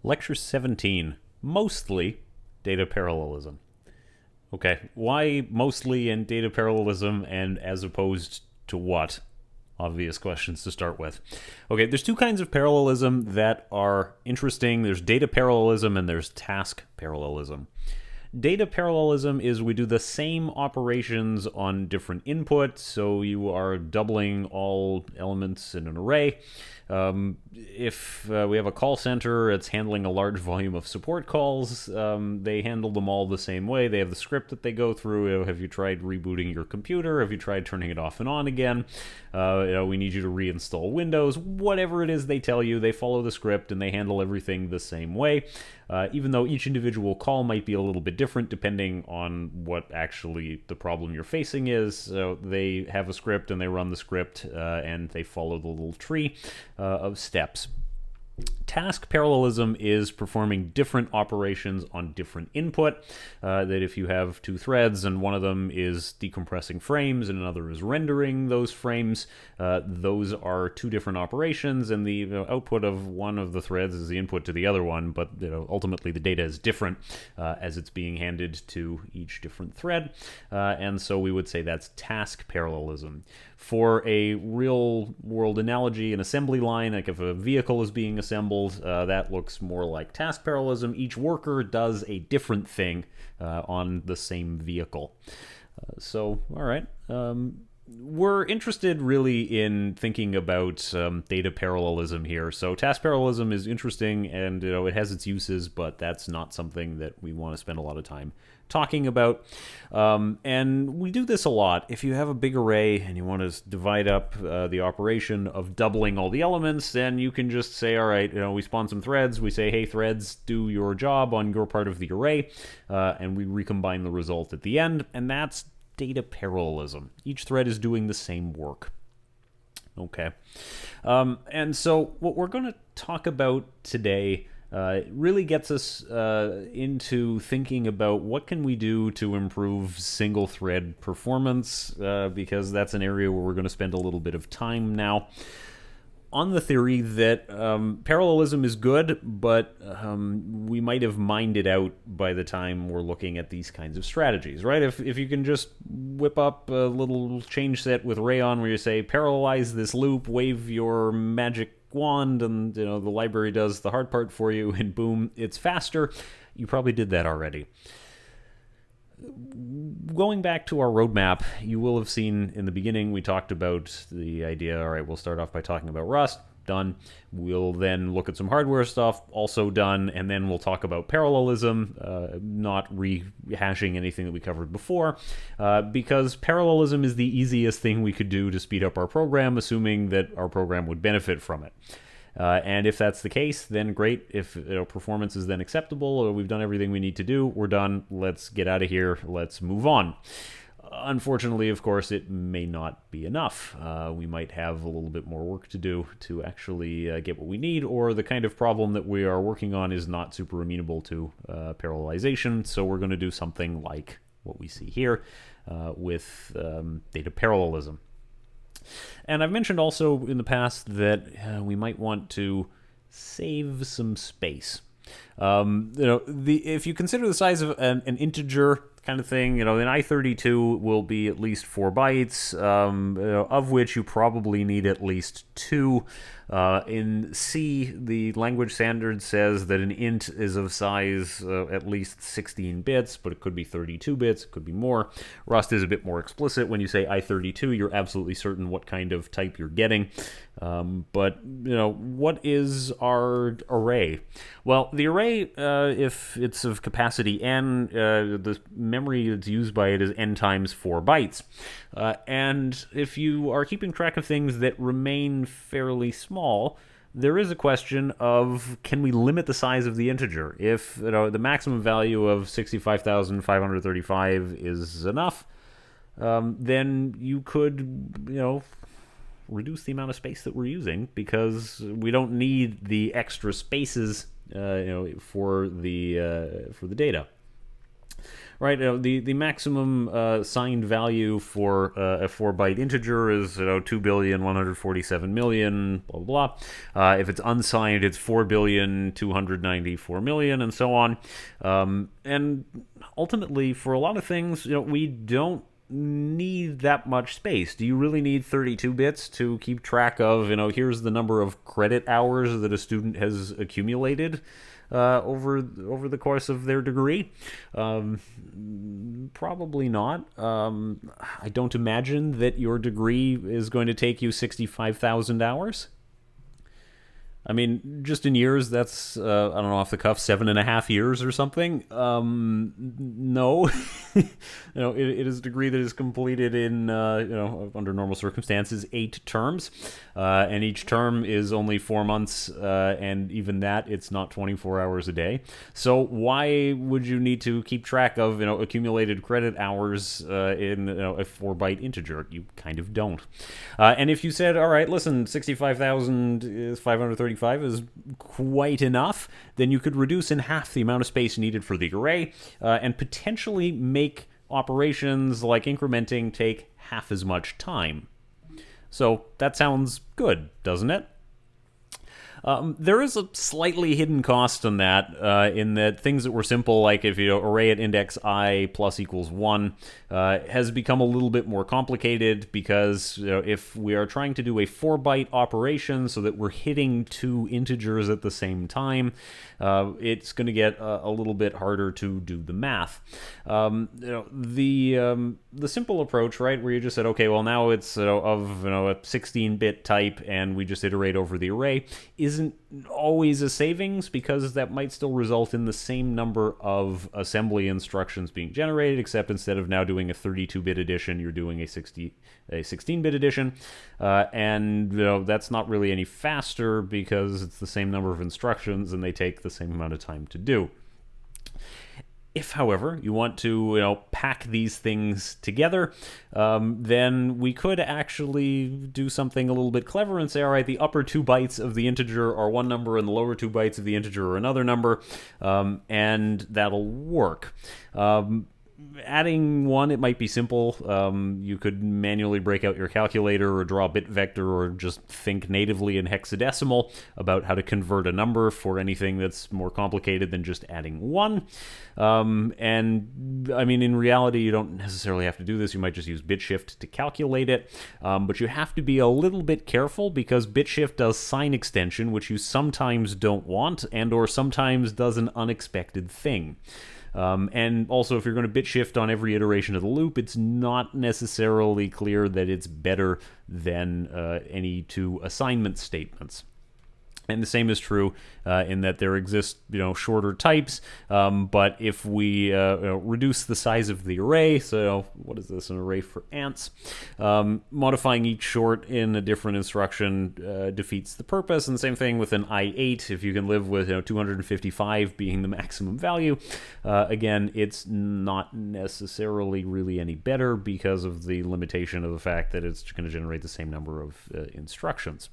Lecture 17, mostly data parallelism. Okay, why mostly in data parallelism and as opposed to what? Obvious questions to start with. Okay, there's two kinds of parallelism that are interesting. There's data parallelism and there's task parallelism. Data parallelism is we do the same operations on different inputs, so you are doubling all elements in an array. If we have a call center, it's handling a large volume of support calls. They handle them all the same way. They have the script that they go through. Have you tried rebooting your computer? Have you tried turning it off and on again? We need you to reinstall Windows. Whatever it is they tell you, they follow the script and they handle everything the same way. Even though each individual call might be a little bit different depending on what actually the problem you're facing is. So they have a script and they run the script and they follow the little tree of steps. Task parallelism is performing different operations on different input. That if you have two threads and one of them is decompressing frames and another is rendering those frames, those are two different operations, and the output of one of the threads is the input to the other one, but ultimately the data is different as it's being handed to each different thread, and so we would say that's task parallelism. For a real world analogy, an assembly line, like if a vehicle is being assembled, that looks more like task parallelism. Each worker does a different thing on the same vehicle. All right. We're interested really in thinking about data parallelism here. So task parallelism is interesting and it has its uses, but that's not something that we want to spend a lot of time talking about. And we do this a lot. If you have a big array and you want to divide up the operation of doubling all the elements, then you can just say, all right, we spawn some threads. We say, hey, threads, do your job on your part of the array. And we recombine the result at the end. And that's data parallelism. Each thread is doing the same work. Okay. And so what we're going to talk about today really gets us into thinking about what can we do to improve single thread performance, because that's an area where we're going to spend a little bit of time now. On the theory that parallelism is good, but we might have mined it out by the time we're looking at these kinds of strategies, right? If you can just whip up a little change set with Rayon where you say, parallelize this loop, wave your magic wand, and the library does the hard part for you, and boom, it's faster. You probably did that already. Going back to our roadmap, you will have seen in the beginning we talked about the idea, all right, we'll start off by talking about Rust, done. We'll then look at some hardware stuff, also done, and then we'll talk about parallelism, not rehashing anything that we covered before, because parallelism is the easiest thing we could do to speed up our program, assuming that our program would benefit from it. And if that's the case, then great. If performance is then acceptable, or we've done everything we need to do, we're done. Let's get out of here. Let's move on. Unfortunately, of course, it may not be enough. We might have a little bit more work to do to actually get what we need, or the kind of problem that we are working on is not super amenable to parallelization, so we're going to do something like what we see here with data parallelism. And I've mentioned also in the past that we might want to save some space. If you consider the size of an integer kind of thing, an I-32 will be at least 4 bytes, of which you probably need at least 2. In C, the language standard says that an int is of size at least 16 bits, but it could be 32 bits, it could be more. Rust is a bit more explicit. When you say I-32, you're absolutely certain what kind of type you're getting. But what is our array? Well, the array, if it's of capacity n, the memory that's used by it is n times 4 bytes. And if you are keeping track of things that remain fairly small, there is a question of, can we limit the size of the integer? If the maximum value of 65,535 is enough, then you could, reduce the amount of space that we're using, because we don't need the extra spaces, for the data. Right, the maximum signed value for a 4-byte integer is 2,147,000,000, blah blah blah. If it's unsigned, it's 4,294,000,000, and so on. And ultimately, for a lot of things, we don't need that much space. Do you really need 32 bits to keep track of, here's the number of credit hours that a student has accumulated over the course of their degree? Probably not. I don't imagine that your degree is going to take you 65,000 hours. I mean, just in years, that's, I don't know, off the cuff, 7.5 years or something. No. It is a degree that is completed in, under normal circumstances, 8 terms. And each term is only 4 months, and even that, it's not 24 hours a day. So why would you need to keep track of, accumulated credit hours in a 4-byte integer? You kind of don't. And if you said, all right, listen, 65,535 is quite enough, then you could reduce in half the amount of space needed for the array, and potentially make operations like incrementing take half as much time. So that sounds good, doesn't it? There is a slightly hidden cost on that, in that things that were simple, like if array at index I plus equals 1, has become a little bit more complicated, because if we are trying to do a 4-byte operation so that we're hitting 2 integers at the same time, it's going to get a little bit harder to do the math. The simple approach, right, where you just said, okay, well now it's of a 16-bit type, and we just iterate over the array, isn't always a savings, because that might still result in the same number of assembly instructions being generated, except instead of now doing a 32-bit addition, you're doing a 16-bit addition, and that's not really any faster, because it's the same number of instructions and they take the same amount of time to do. If, however, you want to pack these things together, then we could actually do something a little bit clever and say, all right, the upper 2 bytes of the integer are one number and the lower 2 bytes of the integer are another number, and that'll work. Adding 1, it might be simple. You could manually break out your calculator or draw a bit vector, or just think natively in hexadecimal about how to convert a number for anything that's more complicated than just adding 1. And I mean, in reality, you don't necessarily have to do this. You might just use BitShift to calculate it, but you have to be a little bit careful, because BitShift does sign extension, which you sometimes don't want, and or sometimes does an unexpected thing. And also, if you're going to bit shift on every iteration of the loop, it's not necessarily clear that it's better than any 2 assignment statements. And the same is true in that there exist, shorter types. But if we reduce the size of the array, so what is this, an array for ants? Modifying each short in a different instruction defeats the purpose. And the same thing with an I8. If you can live with 255 being the maximum value, again, it's not necessarily really any better, because of the limitation of the fact that it's going to generate the same number of instructions.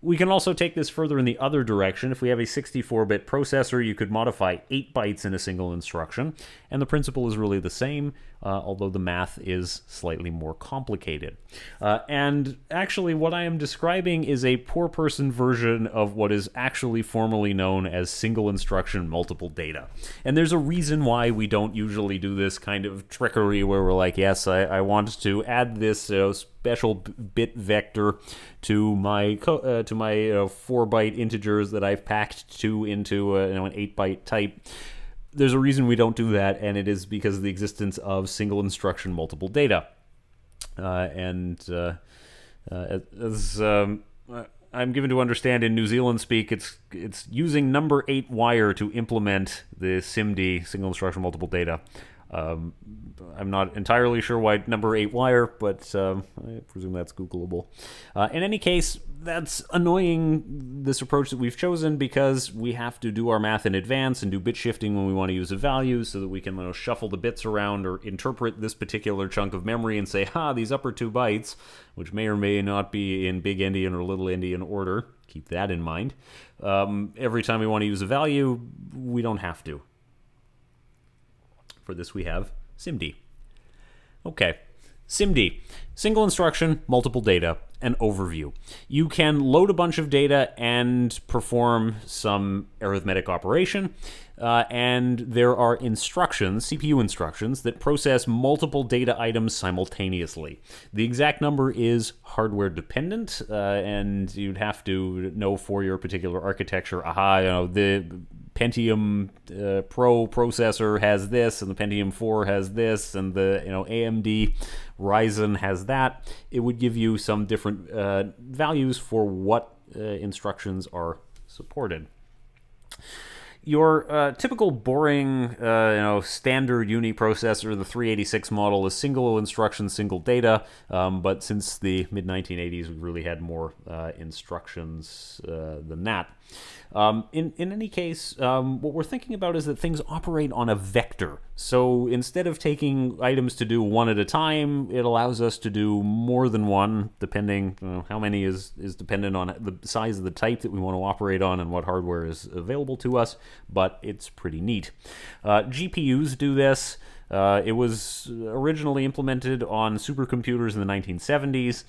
We can also take this further in the other direction. If we have a 64-bit processor, you could modify 8 bytes in a single instruction, and the principle is really the same, although the math is slightly more complicated. And actually, what I am describing is a poor person version of what is actually formally known as single instruction multiple data. And there's a reason why we don't usually do this kind of trickery where we're like, yes, I want to add this special bit vector to my 4-byte integers that I've packed 2 into an 8-byte type. There's a reason we don't do that, and it is because of the existence of single instruction multiple data. As I'm given to understand in New Zealand speak, it's using number 8 wire to implement the SIMD, single instruction multiple data. I'm not entirely sure why number 8 wire, but I presume that's Googleable. In any case, that's annoying, this approach that we've chosen, because we have to do our math in advance and do bit shifting when we want to use a value, so that we can shuffle the bits around or interpret this particular chunk of memory and say, these upper 2 bytes, which may or may not be in big endian or little endian order, keep that in mind. Every time we want to use a value, we don't have to. For this we have SIMD. Okay, SIMD, single instruction, multiple data, an overview. You can load a bunch of data and perform some arithmetic operation, and there are instructions, CPU instructions, that process multiple data items simultaneously. The exact number is hardware dependent, and you'd have to know for your particular architecture, the Pentium Pro processor has this, and the Pentium 4 has this, and the AMD Ryzen has that. It would give you some different values for what instructions are supported. Your typical boring, standard uniprocessor, the 386 model, is single instruction, single data. But since the mid 1980s, we really had more instructions than that. In any case, what we're thinking about is that things operate on a vector. So instead of taking items to do one at a time, it allows us to do more than one, depending how many is dependent on the size of the type that we want to operate on and what hardware is available to us, but it's pretty neat. GPUs do this. It was originally implemented on supercomputers in the 1970s.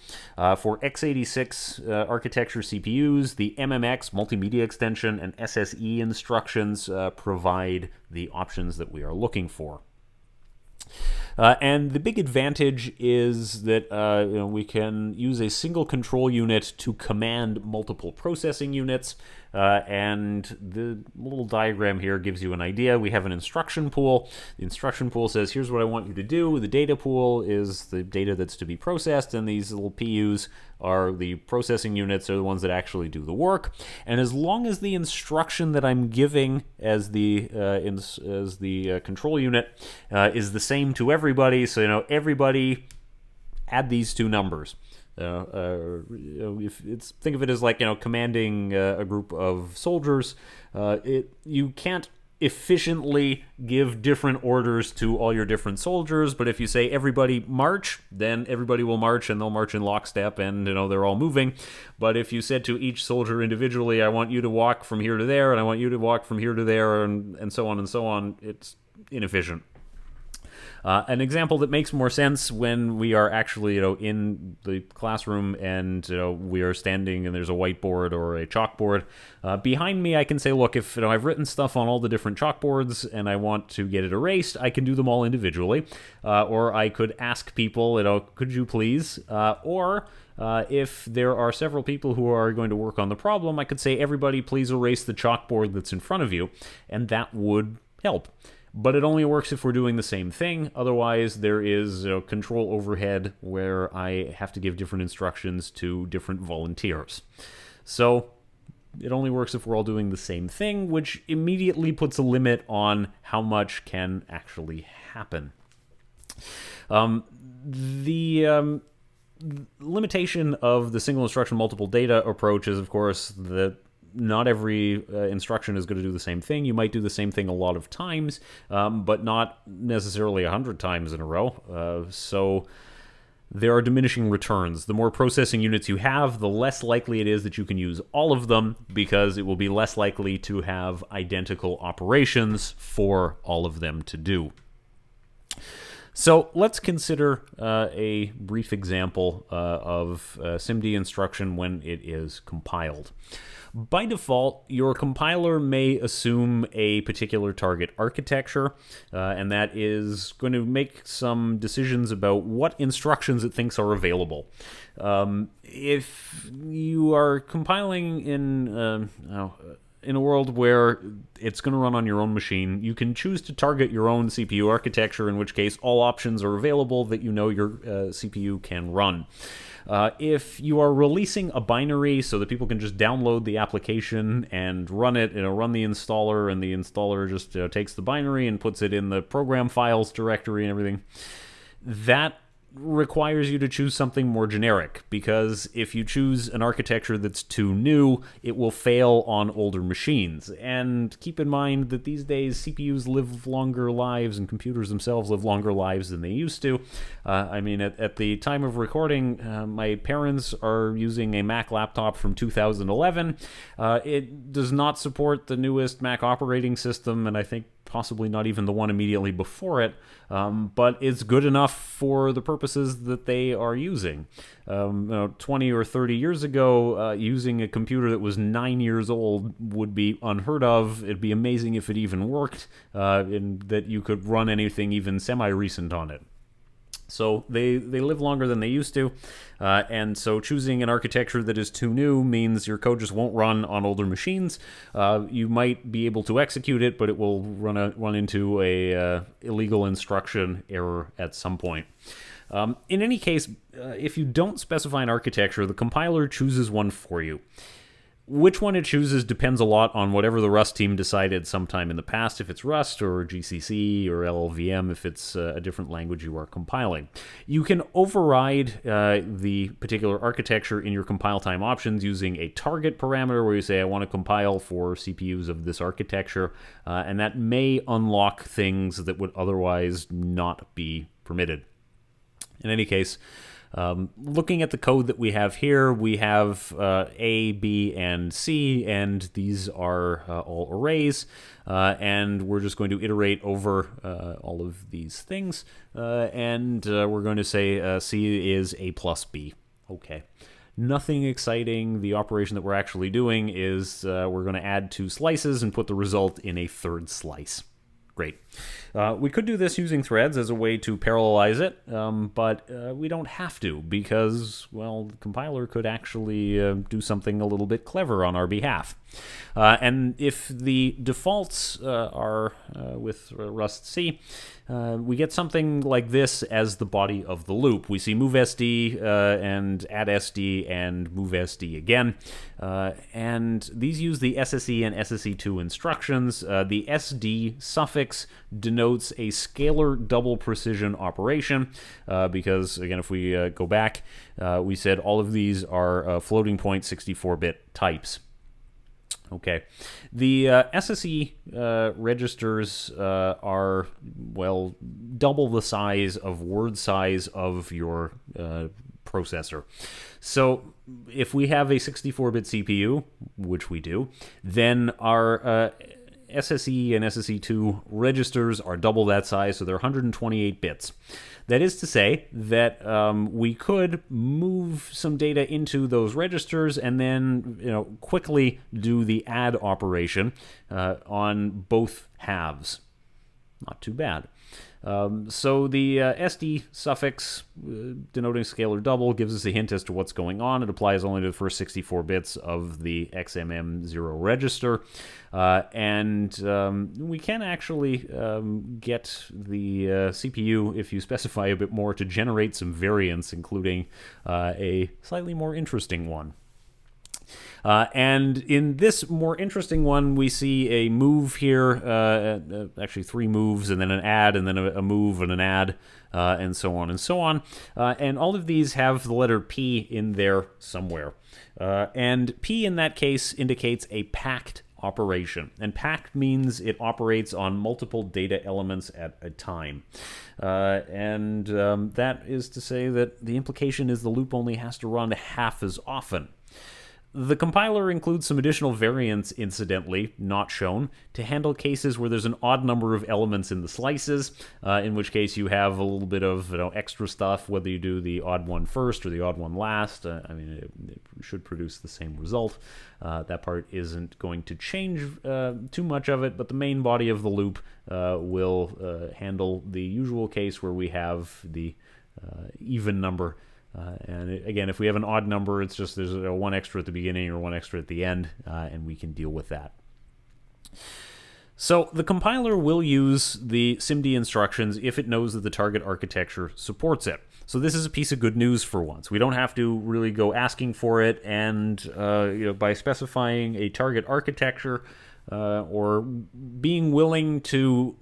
For x86 architecture CPUs, the MMX, multimedia extension, and SSE instructions provide the options that we are looking for. And the big advantage is that we can use a single control unit to command multiple processing units. And the little diagram here gives you an idea. We have an instruction pool. The instruction pool says, here's what I want you to do. The data pool is the data that's to be processed, and these little PUs are the processing units, are the ones that actually do the work. And as long as the instruction that I'm giving as the control unit is the same to everybody, so everybody add these two numbers. Think of it as like commanding a group of soldiers. You can't efficiently give different orders to all your different soldiers, but if you say everybody march, then everybody will march and they'll march in lockstep, and they're all moving. But if you said to each soldier individually, I want you to walk from here to there, and I want you to walk from here to there, and so on, it's inefficient. An example that makes more sense when we are actually, in the classroom and we are standing and there's a whiteboard or a chalkboard behind me. I can say, look, if I've written stuff on all the different chalkboards and I want to get it erased, I can do them all individually, or I could ask people, could you please, or if there are several people who are going to work on the problem, I could say, everybody, please erase the chalkboard that's in front of you, and that would help. But it only works if we're doing the same thing. Otherwise, there is control overhead where I have to give different instructions to different volunteers. So it only works if we're all doing the same thing, which immediately puts a limit on how much can actually happen. The limitation of the single instruction, multiple data approach is, of course, that not every instruction is going to do the same thing. You might do the same thing a lot of times, but not necessarily 100 times in a row. So there are diminishing returns. The more processing units you have, the less likely it is that you can use all of them, because it will be less likely to have identical operations for all of them to do. So let's consider a brief example of SIMD instruction when it is compiled. By default, your compiler may assume a particular target architecture, and that is going to make some decisions about what instructions it thinks are available. If you are compiling in a world where it's going to run on your own machine, you can choose to target your own CPU architecture, in which case all options are available that your CPU can run. If you are releasing a binary so that people can just download the application and run it, run the installer, and the installer just takes the binary and puts it in the program files directory and everything, that requires you to choose something more generic, because if you choose an architecture that's too new, it will fail on older machines. And keep in mind that these days CPUs live longer lives and computers themselves live longer lives than they used to. At the time of recording, my parents are using a Mac laptop from 2011. It does not support the newest Mac operating system, and I think possibly not even the one immediately before it, but it's good enough for the purposes that they are using. 20 or 30 years ago, using a computer that was 9 years old would be unheard of. It'd be amazing if it even worked, and that you could run anything even semi-recent on it. So they live longer than they used to, and so choosing an architecture that is too new means your code just won't run on older machines. You might be able to execute it, but it will run into a illegal instruction error at some point. In any case, if you don't specify an architecture, the compiler chooses one for you. Which one it chooses depends a lot on whatever the Rust team decided sometime in the past, if it's Rust or GCC or LLVM, if it's a different language you are compiling. You can override the particular architecture in your compile time options using a target parameter where you say, I want to compile for CPUs of this architecture, and that may unlock things that would otherwise not be permitted. In any case, looking at the code that we have here, we have A, B, and C, and these are all arrays, and we're just going to iterate over all of these things, and we're going to say C is A plus B. Okay. Nothing exciting. The operation that we're actually doing is we're going to add 2 slices and put the result in a third slice. Great. We could do this using threads as a way to parallelize it, but we don't have to because, well, the compiler could actually do something a little bit clever on our behalf. And if the defaults are with Rust C, we get something like this as the body of the loop. We see move SD and add SD and move SD again. And these use the SSE and SSE2 instructions. The SD suffix denotes a scalar double precision operation because, again, if we go back, we said all of these are floating point 64-bit types. Okay, the SSE registers are, well, double the size of word size of your processor. So if we have a 64-bit CPU, which we do, then our SSE and SSE2 registers are double that size, so they're 128 bits. That is to say that we could move some data into those registers and then, quickly do the add operation on both halves. Not too bad. So the SD suffix denoting scalar double gives us a hint as to what's going on. It applies only to the first 64 bits of the XMM0 register. And we can actually get the CPU, if you specify a bit more, to generate some variants, including a slightly more interesting one. And in this more interesting one, we see a move here, actually 3 moves, and then an add, and then a move and an add, and so on and so on. And all of these have the letter P in there somewhere. And P in that case indicates a packed operation. And packed means it operates on multiple data elements at a time. And that is to say that the implication is the loop only has to run half as often. The compiler includes some additional variants, incidentally, not shown, to handle cases where there's an odd number of elements in the slices, in which case you have a little bit of extra stuff, whether you do the odd one first or the odd one last. It should produce the same result. That part isn't going to change too much of it, but the main body of the loop will handle the usual case where we have the even number. Again, if we have an odd number, it's just there's one extra at the beginning or one extra at the end, and we can deal with that. So the compiler will use the SIMD instructions if it knows that the target architecture supports it. So this is a piece of good news for once. We don't have to really go asking for it, and by specifying a target architecture or being willing to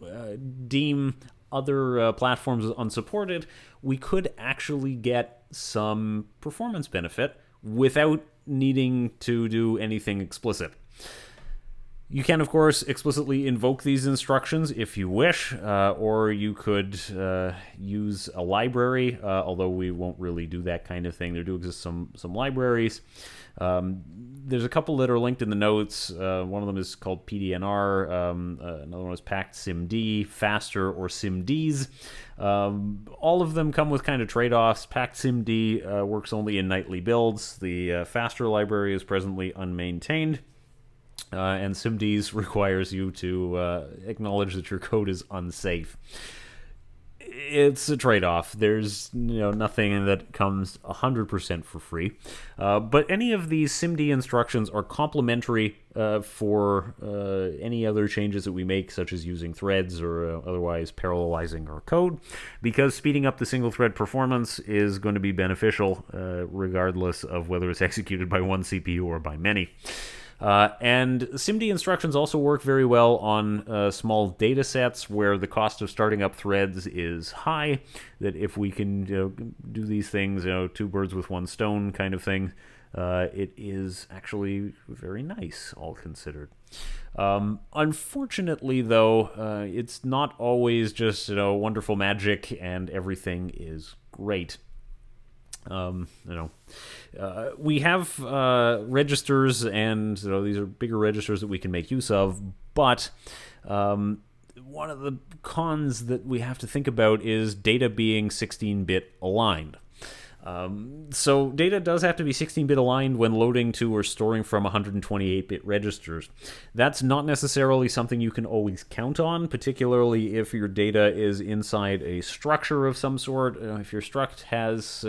deem other platforms unsupported, we could actually get some performance benefit without needing to do anything explicit. You can, of course, explicitly invoke these instructions if you wish, or you could use a library, although we won't really do that kind of thing. There do exist some libraries. There's a couple that are linked in the notes. One of them is called PDNR. Another one is packed SIMD, faster, or SIMDs. All of them come with kind of trade-offs. Packed SIMD works only in nightly builds. The faster library is presently unmaintained. And SIMDs requires you to acknowledge that your code is unsafe. It's a trade-off. There's nothing that comes 100% for free. But any of these SIMD instructions are complementary for any other changes that we make, such as using threads or otherwise parallelizing our code, because speeding up the single-thread performance is going to be beneficial regardless of whether it's executed by one CPU or by many. And SIMD instructions also work very well on small data sets where the cost of starting up threads is high, that if we can do these things, two birds with one stone kind of thing, it is actually very nice, all considered. Unfortunately, though, it's not always just wonderful magic and everything is great. We have registers, and these are bigger registers that we can make use of, but one of the cons that we have to think about is data being 16-bit aligned. So data does have to be 16-bit aligned when loading to or storing from 128-bit registers. That's not necessarily something you can always count on, particularly if your data is inside a structure of some sort. If your struct has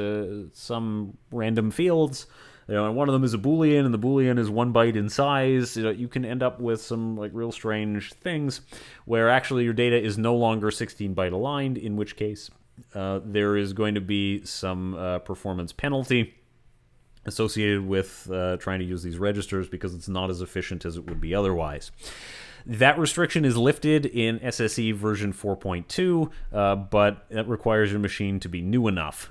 some random fields, and one of them is a Boolean, and the Boolean is 1 byte in size, you can end up with some real strange things where actually your data is no longer 16-byte aligned, in which case there is going to be some performance penalty associated with trying to use these registers because it's not as efficient as it would be otherwise. That restriction is lifted in SSE version 4.2, but that requires your machine to be new enough.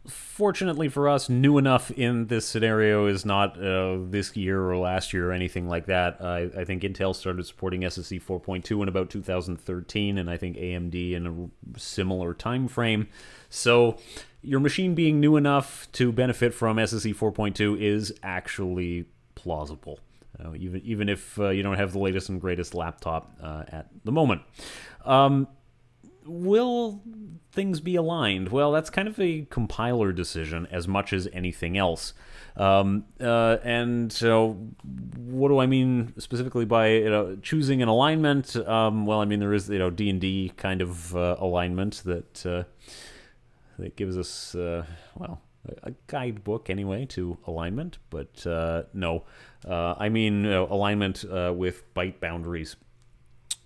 Fortunately for us, new enough in this scenario is not this year or last year or anything like that. I think Intel started supporting SSE 4.2 in about 2013, and I think AMD in a similar time frame. So your machine being new enough to benefit from SSE 4.2 is actually plausible, even if you don't have the latest and greatest laptop at the moment. Will things be aligned? Well, that's kind of a compiler decision as much as anything else. And so what do I mean specifically by choosing an alignment? Well, I mean, there is D&D kind of alignment that gives us, a guidebook anyway to alignment, but no. I mean alignment with byte boundaries.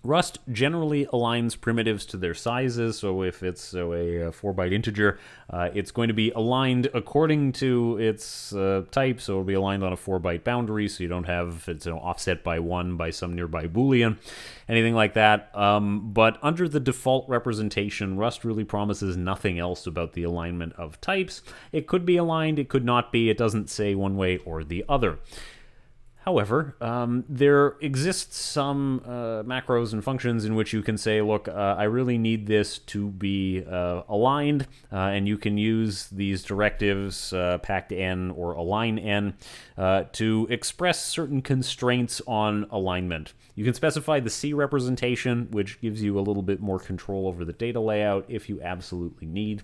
Rust generally aligns primitives to their sizes, so if it's a 4-byte integer, it's going to be aligned according to its type, so it'll be aligned on a 4-byte boundary, so you don't have it's offset by 1 by some nearby Boolean, anything like that. But under the default representation, Rust really promises nothing else about the alignment of types. It could be aligned, it could not be, it doesn't say one way or the other. However, there exists some macros and functions in which you can say, look, I really need this to be aligned, and you can use these directives, packed n or align n, to express certain constraints on alignment. You can specify the C representation, which gives you a little bit more control over the data layout if you absolutely need.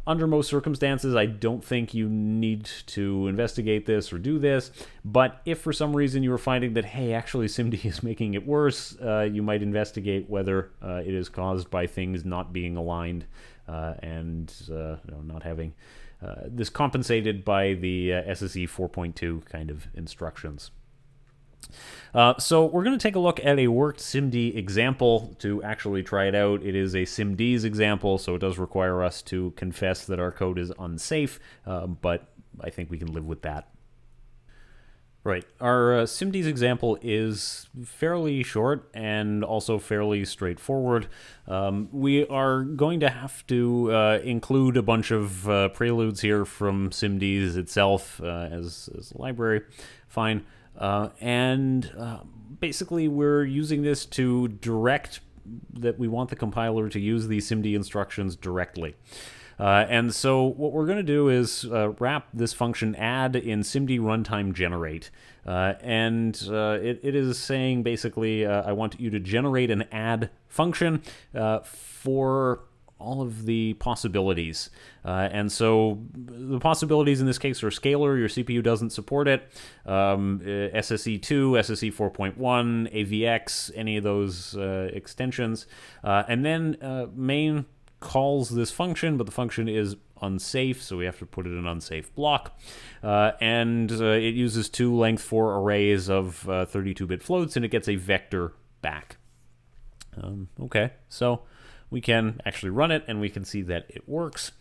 Under most circumstances, I don't think you need to investigate this or do this, but if for some reason you were finding that, hey, actually SIMD is making it worse, you might investigate whether it is caused by things not being aligned and not having this compensated by the SSE 4.2 kind of instructions. So we're going to take a look at a worked SIMD example to actually try it out. It is a SIMDs example, so it does require us to confess that our code is unsafe, but I think we can live with that. Right, our SIMDs example is fairly short and also fairly straightforward. We are going to have to include a bunch of preludes here from SIMDs itself as a library. Fine. and basically we're using this to direct that we want the compiler to use these SIMD instructions directly. And so what we're going to do is wrap this function add in SIMD runtime generate. It is saying basically I want you to generate an add function for all of the possibilities. And so the possibilities in this case are scalar. Your CPU doesn't support it. SSE2, SSE 4.1, AVX, any of those extensions. And then main calls this function, but the function is unsafe, so we have to put it in an unsafe block. It uses two length 4 arrays of 32-bit floats, and it gets a vector back. Okay, so we can actually run it, and we can see that it works.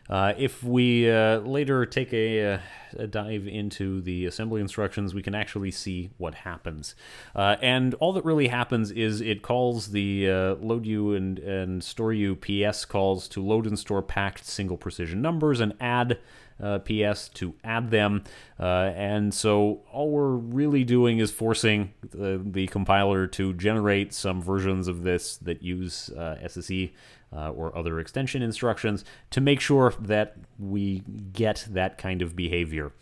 If we later take a dive into the assembly instructions, we can actually see what happens. And all that really happens is it calls the load U and store U PS calls to load and store packed single precision numbers and add PS to add them. And so all we're really doing is forcing the compiler to generate some versions of this that use SSE or other extension instructions to make sure that we get that kind of behavior.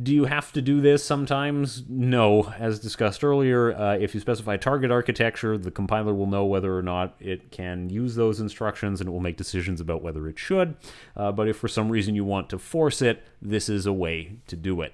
Do you have to do this sometimes? No. As discussed earlier, if you specify target architecture, the compiler will know whether or not it can use those instructions, and it will make decisions about whether it should. But if for some reason you want to force it, this is a way to do it.